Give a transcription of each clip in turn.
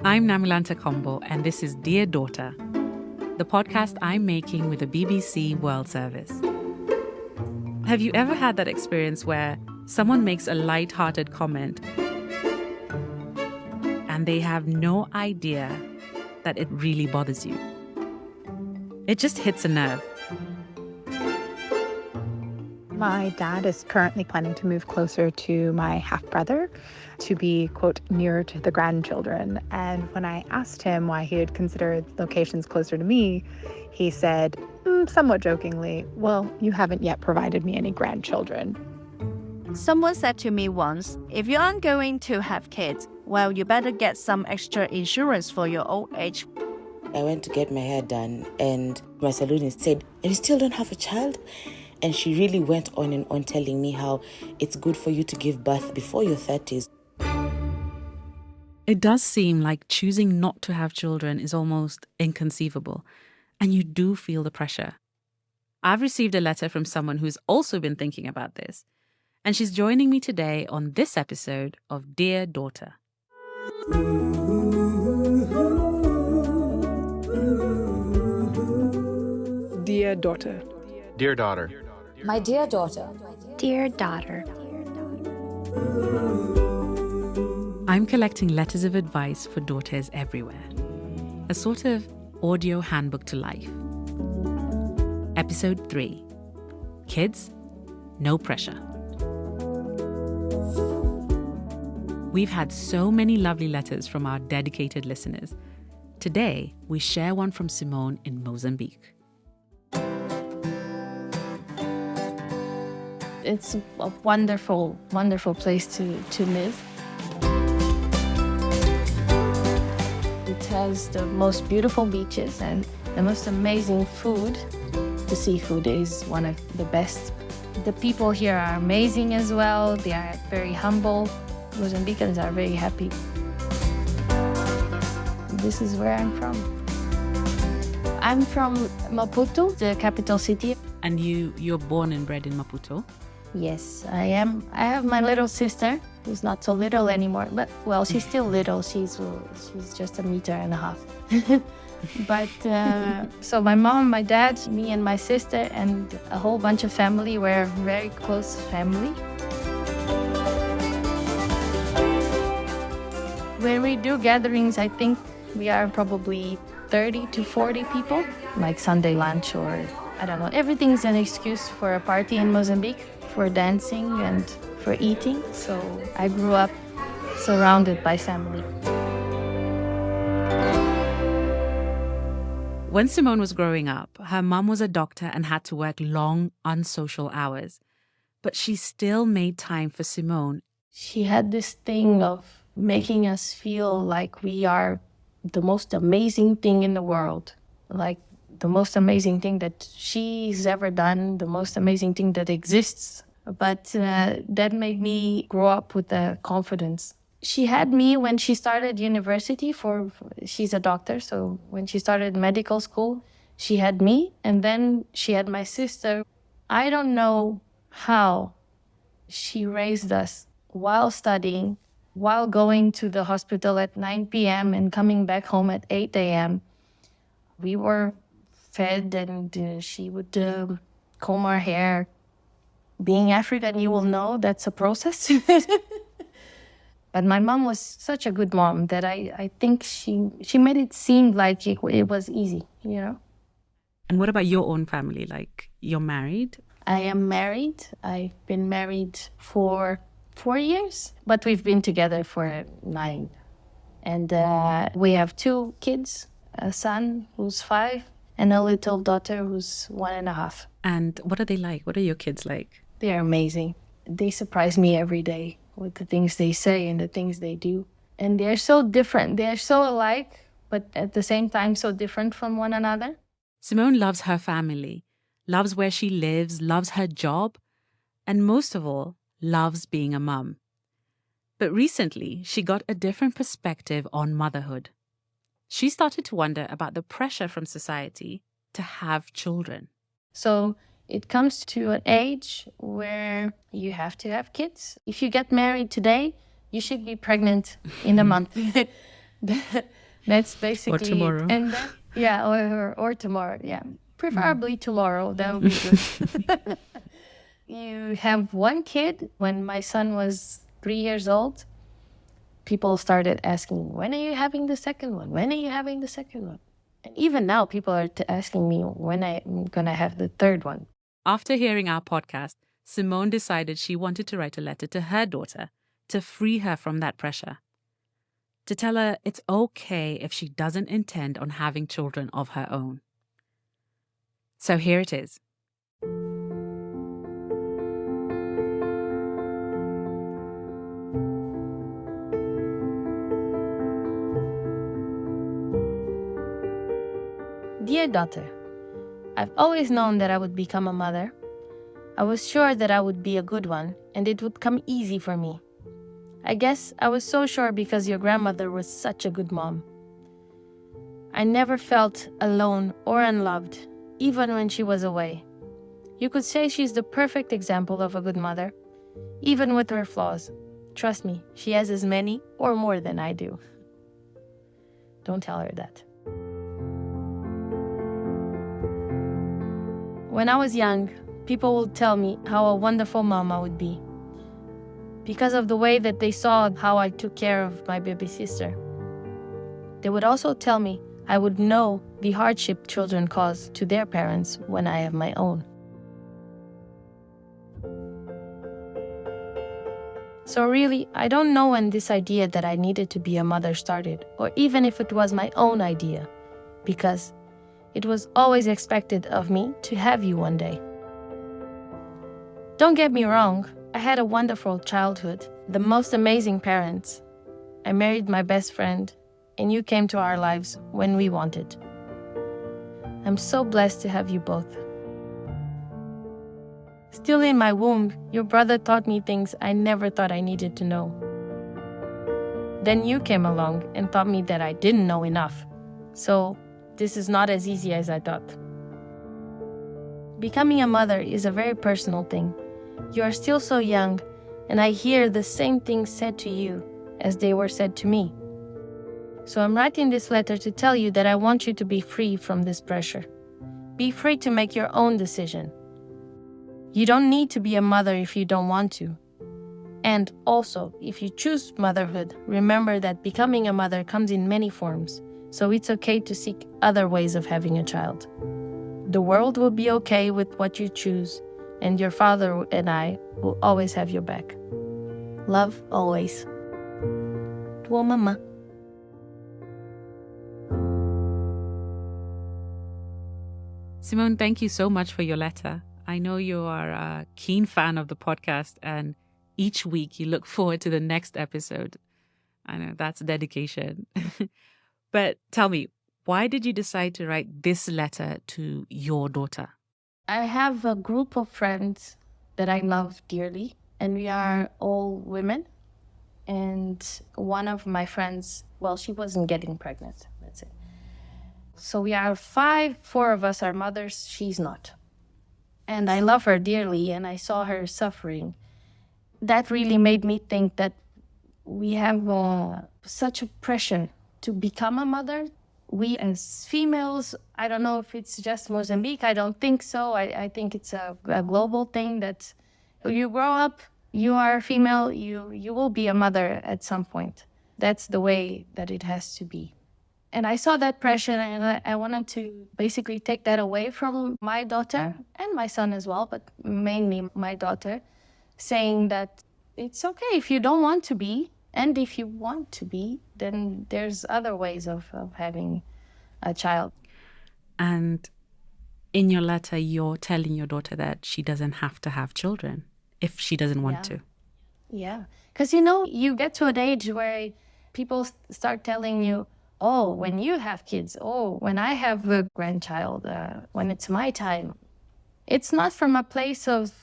I'm Namilanta Kombo, and this is Dear Daughter, the podcast I'm making with the BBC World Service. Have you ever had that experience where someone makes a light-hearted comment and they have no idea that it really bothers you? It just hits a nerve. My dad is currently planning to move closer to my half-brother to be, quote, nearer to the grandchildren. And when I asked him why he had considered locations closer to me, he said, somewhat jokingly, well, you haven't yet provided me any grandchildren. Someone said to me once, if you aren't going to have kids, well, you better get some extra insurance for your old age. I went to get my hair done and my saloonist said, and you still don't have a child? And she really went on and on telling me how it's good for you to give birth before your 30s. It does seem like choosing not to have children is almost inconceivable, and you do feel the pressure. I've received a letter from someone who's also been thinking about this, and she's joining me today on this episode of Dear Daughter. Dear daughter. Dear daughter. My dear daughter. Dear daughter. I'm collecting letters of advice for daughters everywhere. A sort of audio handbook to life. Episode 3. Kids, no pressure. We've had so many lovely letters from our dedicated listeners. Today, we share one from Simone in Mozambique. It's a wonderful, wonderful place to live. It has the most beautiful beaches and the most amazing food. The seafood is one of the best. The people here are amazing as well. They are very humble. Mozambicans are very happy. This is where I'm from. I'm from Maputo, the capital city. And you're born and bred in Maputo? Yes, I am. I have my little sister, who's not so little anymore, but, well, she's still little. She's just 1.5 meters. But, so my mom, my dad, me and my sister, and a whole bunch of family. We're a very close family. When we do gatherings, I think we are probably 30 to 40 people, like Sunday lunch or, I don't know. Everything's an excuse for a party in Mozambique, for dancing and for eating. So I grew up surrounded by family. When Simone was growing up, her mum was a doctor and had to work long, unsocial hours. But she still made time for Simone. She had this thing of making us feel like we are the most amazing thing in the world. Like the most amazing thing that she's ever done, the most amazing thing that exists. But that made me grow up with the confidence. She had me when she started university she's a doctor, so when she started medical school, she had me, and then she had my sister. I don't know how she raised us while studying, while going to the hospital at 9 p.m. and coming back home at 8 a.m. We were fed, and she would comb our hair. Being African, you will know that's a process. But my mom was such a good mom that I think she made it seem like it was easy, you know. And what about your own family? Like, you're married? I am married. I've been married for 4 years, but we've been together for 9. And we have 2 kids, a son who's 5 and a little daughter who's 1.5. And what are they like? What are your kids like? They're amazing. They surprise me every day with the things they say and the things they do. And they're so different. They're so alike, but at the same time so different from one another. Simone loves her family, loves where she lives, loves her job, and most of all, loves being a mum. But recently, she got a different perspective on motherhood. She started to wonder about the pressure from society to have children. So it comes to an age where you have to have kids. If you get married today, you should be pregnant in a month. That's basically Or tomorrow. it. And then, yeah, or tomorrow. Yeah, preferably tomorrow. That would be good. You have one kid. When my son was 3 years old, people started asking, when are you having the second one? When are you having the second one? And even now, people are asking me when I'm going to have the third one. After hearing our podcast, Simone decided she wanted to write a letter to her daughter to free her from that pressure. To tell her it's okay if she doesn't intend on having children of her own. So here it is. Dear daughter, I've always known that I would become a mother. I was sure that I would be a good one and it would come easy for me. I guess I was so sure because your grandmother was such a good mom. I never felt alone or unloved, even when she was away. You could say she's the perfect example of a good mother, even with her flaws. Trust me, she has as many or more than I do. Don't tell her that. When I was young, people would tell me how a wonderful mom I would be, because of the way that they saw how I took care of my baby sister. They would also tell me I would know the hardship children cause to their parents when I have my own. So really, I don't know when this idea that I needed to be a mother started, or even if it was my own idea, because it was always expected of me to have you one day. Don't get me wrong, I had a wonderful childhood, the most amazing parents. I married my best friend, and you came to our lives when we wanted. I'm so blessed to have you both. Still in my womb, your brother taught me things I never thought I needed to know. Then you came along and taught me that I didn't know enough. So this is not as easy as I thought. Becoming a mother is a very personal thing. You are still so young, and I hear the same things said to you as they were said to me. So I'm writing this letter to tell you that I want you to be free from this pressure. Be free to make your own decision. You don't need to be a mother if you don't want to. And also, if you choose motherhood, remember that becoming a mother comes in many forms, so it's okay to seek other ways of having a child. The world will be okay with what you choose, and your father and I will always have your back. Love always. Tua mamã. Simone, thank you so much for your letter. I know you are a keen fan of the podcast, and each week you look forward to the next episode. I know that's dedication. But tell me, why did you decide to write this letter to your daughter? I have a group of friends that I love dearly, and we are all women. And one of my friends, well, she wasn't getting pregnant, that's it. So we are four of us are mothers, she's not. And I love her dearly, and I saw her suffering. That really made me think that we have such a pressure to become a mother. We as females, I don't know if it's just Mozambique, I don't think so. I think it's a global thing that you grow up, you are female, you will be a mother at some point. That's the way that it has to be. And I saw that pressure, and I wanted to basically take that away from my daughter and my son as well, but mainly my daughter, saying that it's okay if you don't want to be, and if you want to be, then there's other ways of having a child. And in your letter, you're telling your daughter that she doesn't have to have children if she doesn't want to. Yeah, because you get to an age where people start telling you, oh, when you have kids, oh, when I have a grandchild, when it's my time. It's not from a place of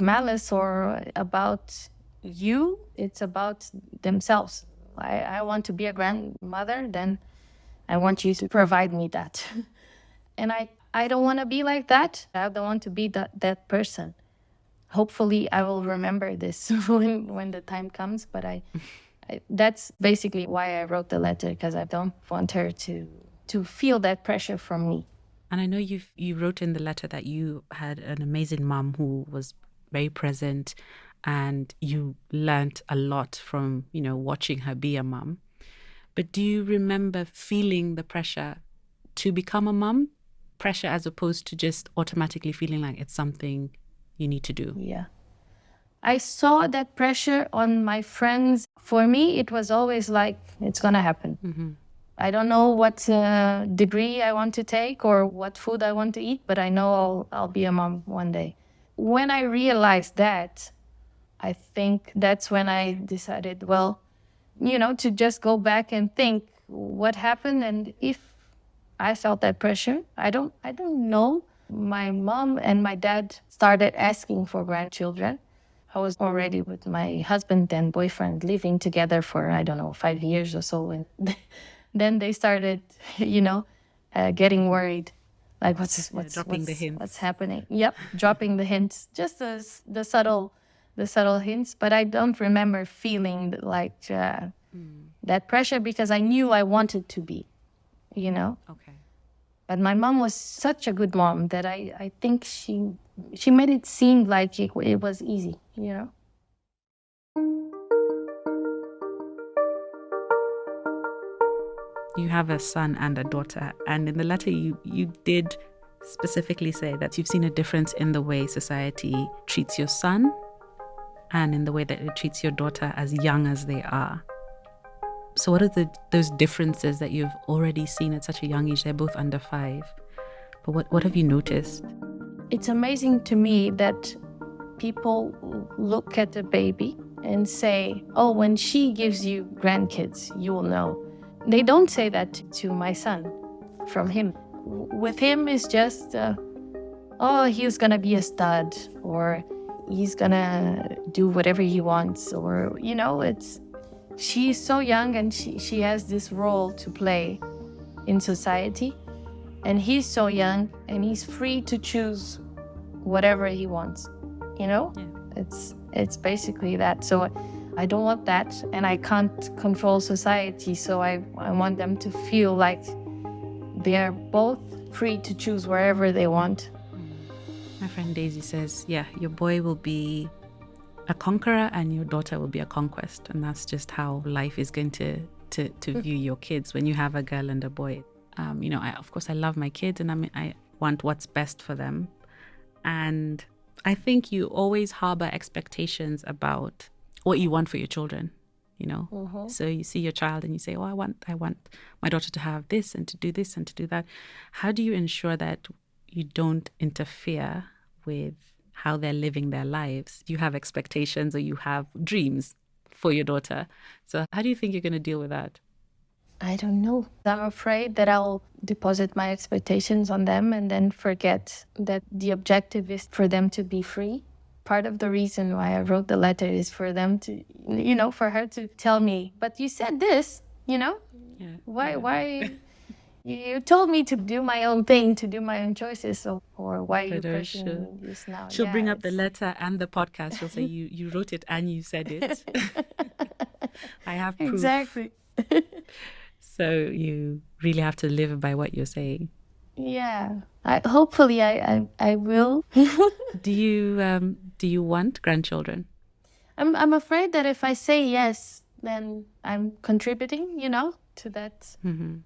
malice or about you, it's about themselves. I want to be a grandmother, then I want you to provide me that. And I don't want to be like that. I don't want to be that person. Hopefully I will remember this when the time comes, but That's basically why I wrote the letter, because I don't want her to feel that pressure from me. And I know you wrote in the letter that you had an amazing mom who was very present, and you learnt a lot from, watching her be a mom. But do you remember feeling the pressure to become a mom? Pressure as opposed to just automatically feeling like it's something you need to do? Yeah. I saw that pressure on my friends. For me, it was always like, it's going to happen. Mm-hmm. I don't know what degree I want to take or what food I want to eat, but I know I'll be a mom one day. When I realized that, I think that's when I decided, well, to just go back and think what happened. And if I felt that pressure, I don't know. My mom and my dad started asking for grandchildren. I was already with my husband and boyfriend living together for, 5 years or so. And then they started, getting worried. Like, Dropping the hints. What's happening? Yep, dropping the hints. Just the subtle hints. But I don't remember feeling like that pressure, because I knew I wanted to be, Okay. But my mom was such a good mom that I think she made it seem like it was easy, You have a son and a daughter, and in the letter you did specifically say that you've seen a difference in the way society treats your son and in the way that it treats your daughter as young as they are. So what are those differences that you've already seen at such a young age? They're both under 5. But what have you noticed? It's amazing to me that people look at a baby and say, oh, when she gives you grandkids, you will know. They don't say that to my son from him. With him, it's just, he's going to be a stud, or he's going to do whatever he wants, or, she's so young and she has this role to play in society. And he's so young and he's free to choose whatever he wants, Yeah. It's basically that. So I don't want that, and I can't control society. So I want them to feel like they're both free to choose wherever they want. My friend Daisy says, your boy will be a conqueror and your daughter will be a conquest. And that's just how life is going to view your kids when you have a girl and a boy. I love my kids, and I want what's best for them. And I think you always harbor expectations about what you want for your children, Mm-hmm. So you see your child and you say, I want my daughter to have this and to do this and to do that. How do you ensure that you don't interfere with how they're living their lives? You have expectations or you have dreams for your daughter. So how do you think you're going to deal with that? I don't know. I'm afraid that I'll deposit my expectations on them and then forget that the objective is for them to be free. Part of the reason why I wrote the letter is for them to, for her to tell me, but you said this, why you told me to do my own thing, to do my own choices, or why are you pushing this now? She'll bring up the letter and the podcast. She'll say, you wrote it and you said it. I have proof. Exactly. So you really have to live by what you're saying. Yeah. Hopefully I will. Do you want grandchildren? I'm afraid that if I say yes, then I'm contributing, to that. Mm-hmm.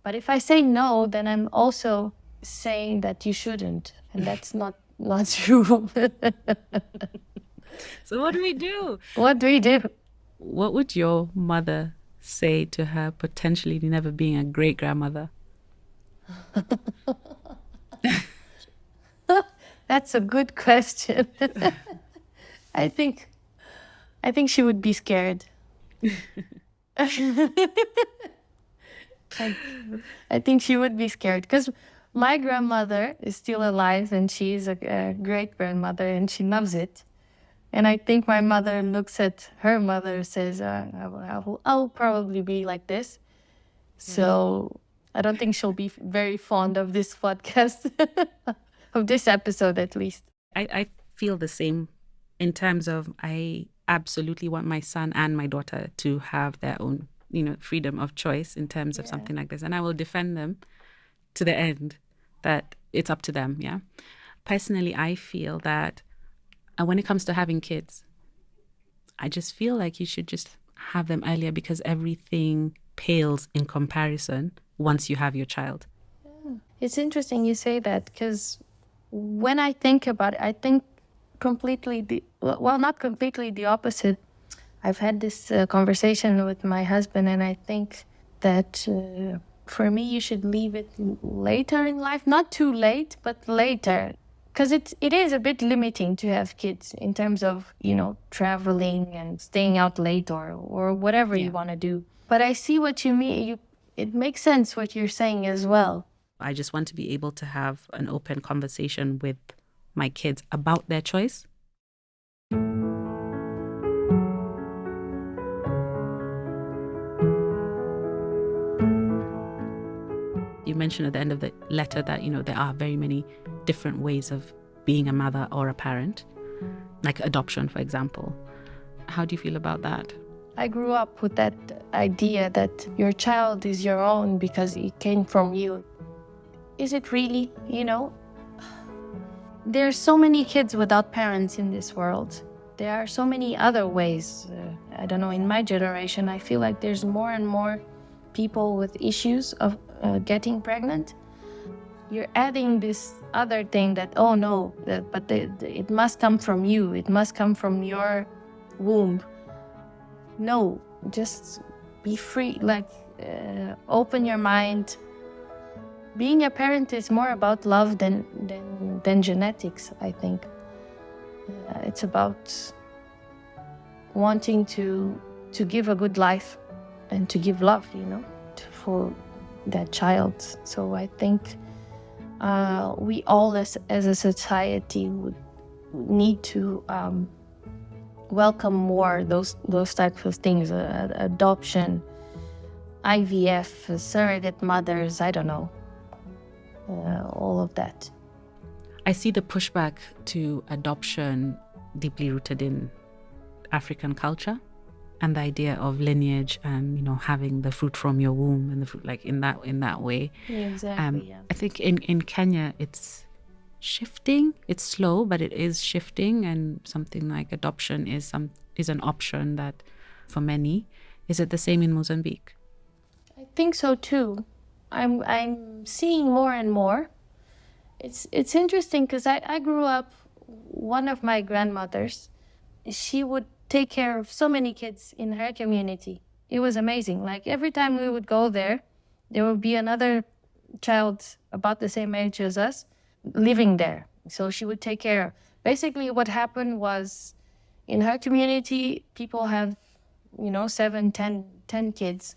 But if I say no, then I'm also saying that you shouldn't, and that's not true. So what do we do? What do we do? What would your mother say to her potentially never being a great grandmother? That's a good question. I think she would be scared. I think she would be scared because my grandmother is still alive and she is a great grandmother and she loves it. And I think my mother looks at her mother, says, I'll probably be like this. So I don't think she'll be very fond of this podcast, of this episode at least. I feel the same in terms of I absolutely want my son and my daughter to have their own, freedom of choice in terms of something like this. And I will defend them to the end, that it's up to them. Yeah. Personally, I feel that when it comes to having kids, I just feel like you should just have them earlier, because everything pales in comparison once you have your child. It's interesting you say that, because when I think about it, I think not completely the opposite. I've had this conversation with my husband, and I think that for me, you should leave it later in life. Not too late, but later. Because it is a bit limiting to have kids in terms of, traveling and staying out late or whatever you want to do. But I see what you mean. It makes sense what you're saying as well. I just want to be able to have an open conversation with my kids about their choice. You mentioned at the end of the letter that, there are very many different ways of being a mother or a parent, like adoption, for example. How do you feel about that? I grew up with that idea that your child is your own because it came from you. Is it really? There's so many kids without parents in this world. There are so many other ways. I don't know, in my generation, I feel like there's more and more people with issues of getting pregnant. You're adding this other thing that, oh no, it must come from you. It must come from your womb. No, just be free, open your mind. Being a parent is more about love than genetics, I think. It's about wanting to give a good life and to give love, for that child. So I think we all as a society would need to welcome more those types of things, adoption, IVF, surrogate mothers, I don't know. All of that. I see the pushback to adoption deeply rooted in African culture, and the idea of lineage and having the fruit from your womb and the fruit in that way. Yeah, exactly. Yeah. I think in Kenya it's shifting. It's slow, but it is shifting, and something like adoption is an option that for many. Is it the same in Mozambique? I think so too. I'm seeing more and more. It's interesting because I grew up, one of my grandmothers, she would take care of so many kids in her community. It was amazing. Like every time we would go there would be another child about the same age as us living there. So she would take care. Basically what happened was, in her community, people have, 7, 10 kids.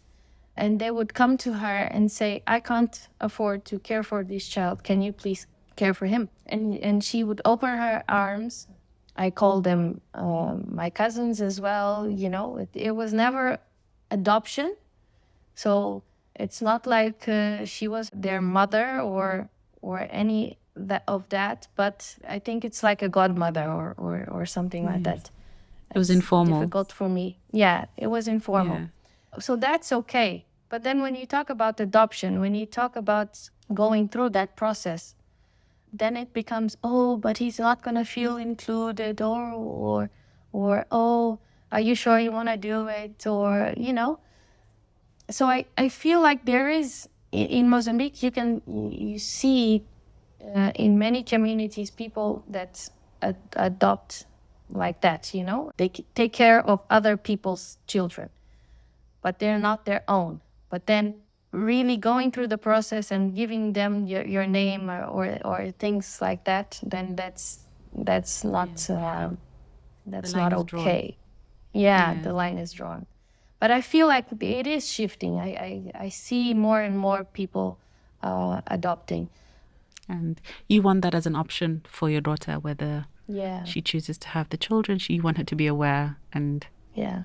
And they would come to her and say, I can't afford to care for this child. Can you please care for him? And she would open her arms. I call them my cousins as well. It was never adoption. So it's not like she was their mother or any of that. But I think it's like a godmother or something like that. It was informal. Difficult for me. Yeah, it was informal. Yeah. So that's okay. But then when you talk about adoption, when you talk about going through that process, then it becomes, oh, but he's not going to feel included, or oh, are you sure you want to do it? Or, So I feel like there is, in Mozambique, you see in many communities people that adopt like that, They take care of other people's children, but they're not their own. But then really going through the process and giving them your name or things like that, then that's not okay. Yeah, the line is drawn. But I feel like it is shifting. I see more and more people adopting. And you want that as an option for your daughter, whether she chooses to have the children, you want her to be aware. And yeah,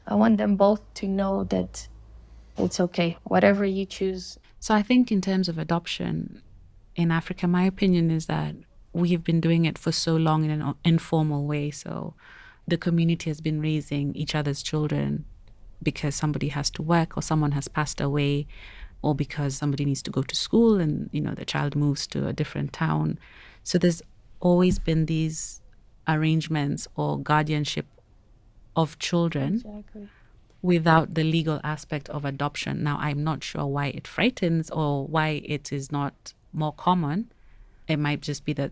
I want them both to know that it's okay, whatever you choose. So I think in terms of adoption in Africa, my opinion is that we've been doing it for so long in an informal way. So the community has been raising each other's children because somebody has to work or someone has passed away or because somebody needs to go to school and, the child moves to a different town. So there's always been these arrangements or guardianship of children. Exactly. Without the legal aspect of adoption. Now, I'm not sure why it frightens or why it is not more common. It might just be that,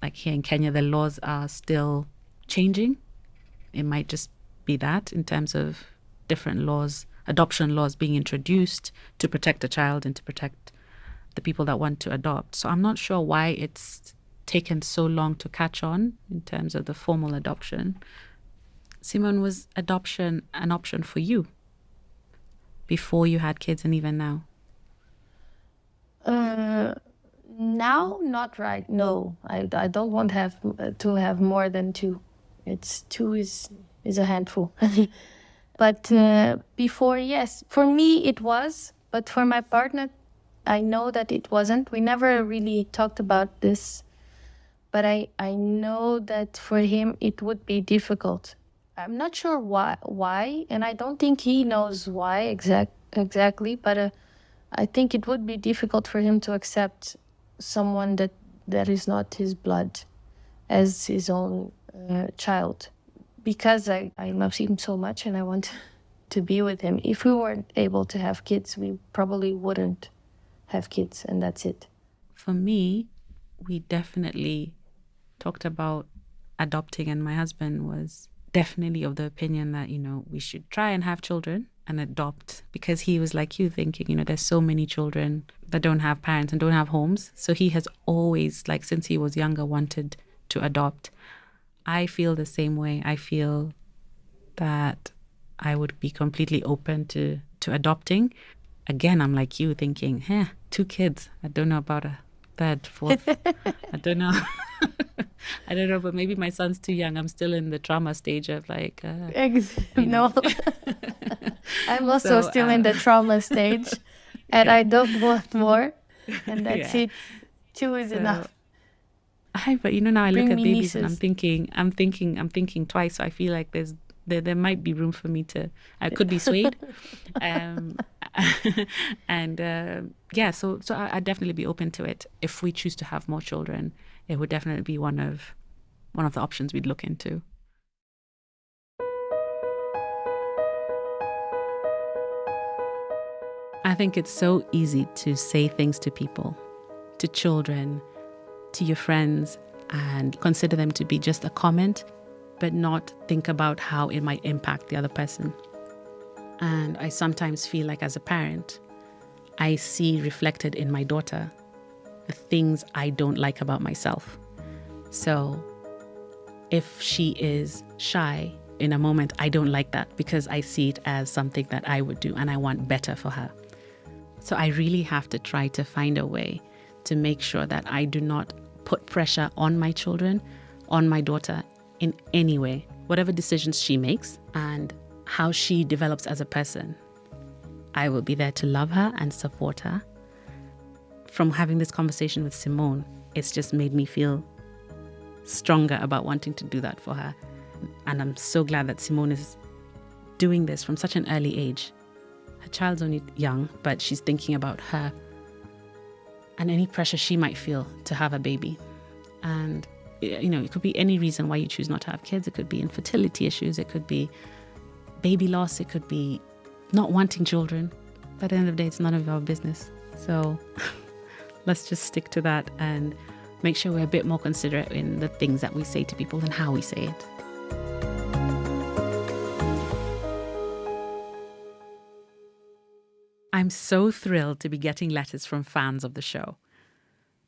like here in Kenya, the laws are still changing. It might just be that in terms of different laws, adoption laws being introduced to protect the child and to protect the people that want to adopt. So I'm not sure why it's taken so long to catch on in terms of the formal adoption. Simone, was adoption an option for you before you had kids and even now? Now, not right. No, I don't want to have more than two. It's two is a handful. But before, yes, for me it was, but for my partner, I know that it wasn't. We never really talked about this, but I know that for him it would be difficult. I'm not sure why, and I don't think he knows why exactly, but I think it would be difficult for him to accept someone that is not his blood as his own child, because I love him so much and I want to be with him. If we weren't able to have kids, we probably wouldn't have kids, and that's it. For me, we definitely talked about adopting, and my husband was definitely of the opinion that, we should try and have children and adopt, because he was like you, thinking, there's so many children that don't have parents and don't have homes. So he has always, like since he was younger, wanted to adopt. I feel the same way. I feel that I would be completely open to adopting. Again, I'm like you, thinking, 2 kids. I don't know about a third, fourth. I don't know. I don't know, but maybe my son's too young. I'm still in the trauma stage of like... No. I'm also still in the trauma stage, and I don't want more. And that's it. 2 is enough. But now I look Bring at me babies and nieces. I'm thinking twice. So I feel like there might be room for me to... I could be swayed. So I'd definitely be open to it. If we choose to have more children, it would definitely be one of the options we'd look into. I think it's so easy to say things to people, to children, to your friends, and consider them to be just a comment, but not think about how it might impact the other person. And I sometimes feel like as a parent, I see reflected in my daughter the things I don't like about myself. So if she is shy in a moment, I don't like that because I see it as something that I would do and I want better for her. So I really have to try to find a way to make sure that I do not put pressure on my children, on my daughter in any way, whatever decisions she makes and how she develops as a person. I will be there to love her and support her. From having this conversation with Simone, it's just made me feel stronger about wanting to do that for her. And I'm so glad that Simone is doing this from such an early age. Her child's only young, but she's thinking about her and any pressure she might feel to have a baby. And, it could be any reason why you choose not to have kids. It could be infertility issues. It could be baby loss. It could be not wanting children. But at the end of the day, it's none of our business. So let's just stick to that and make sure we're a bit more considerate in the things that we say to people and how we say it. I'm so thrilled to be getting letters from fans of the show.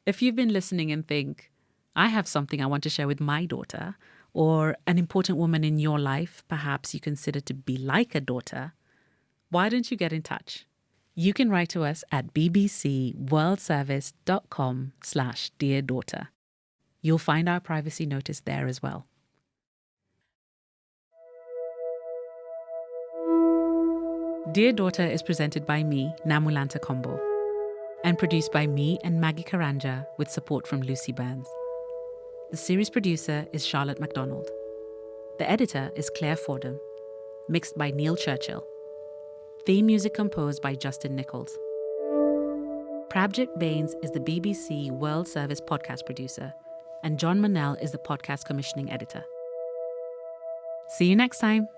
If you've been listening and think, I have something I want to share with my daughter, or an important woman in your life perhaps you consider to be like a daughter, why don't you get in touch? You can write to us at bbcworldservice.com/Dear Daughter. You'll find our privacy notice there as well. Dear Daughter is presented by me, Namulanta Kombo, and produced by me and Maggie Karanja with support from Lucy Burns. The series producer is Charlotte MacDonald. The editor is Claire Fordham. Mixed by Neil Churchill. Theme music composed by Justin Nichols. Prabjit Bains is the BBC World Service podcast producer, and John Manell is the podcast commissioning editor. See you next time.